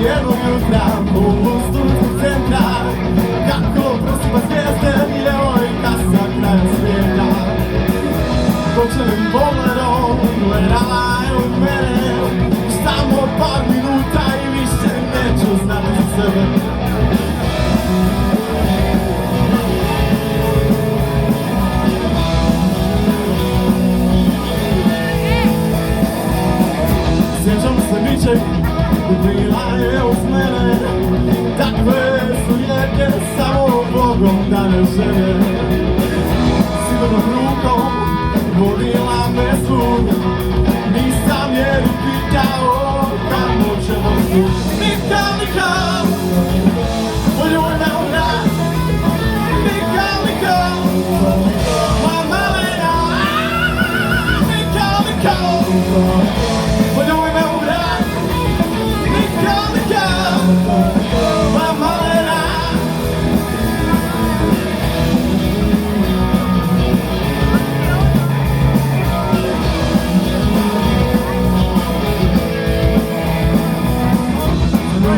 jednog jutra u studentskog centra, kako prosipa zvijezde djevojka sa kraja svijeta. Točenim pogledom gledala je u mene, samo par minuta i više neću znati za sebe. Sjećam se ničeg, bila je uz mene, takve su lijepe samo Bogom da ne žele. Sigurnom rukom vodila me svud, nisam je ni pitao kamo ćemo svud. Nikam, nikam, poljuj me u vrat, nikam, nikam, moja malena. Nikam, nikam, poljuj me u vrat, nikam, nikam, moja malena.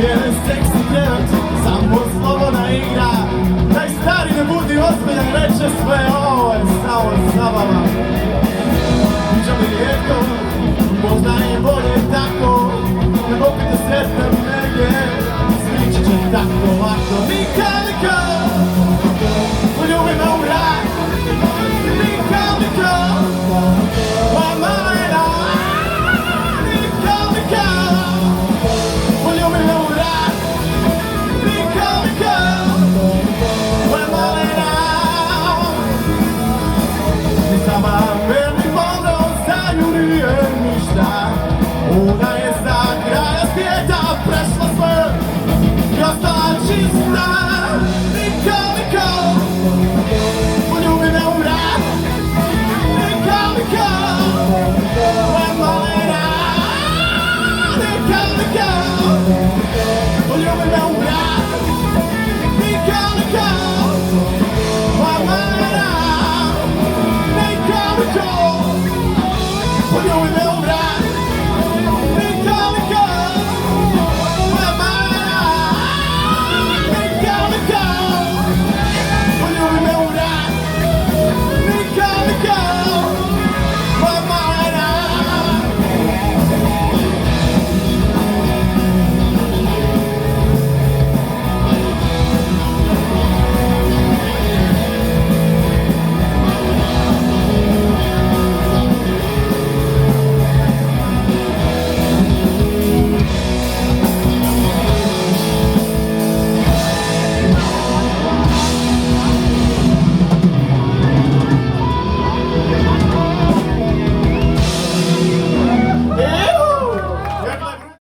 Je seksi pjevač, samo slobodna igra. Taj stari ne budi ozbiljan, reče sve, ovo je samo zabava. Priča mi rijetko, možda je bolje tako, nego pite sretnem negdje, svići će tako lako. Nikam, nikam, poljubi me u vrat, nikam, nikam, moja malena. Nikam, nikam, poljubi me u vrat, nikam, nikam, moja malena. Ni sama verni pomno zajurije ništa, ona je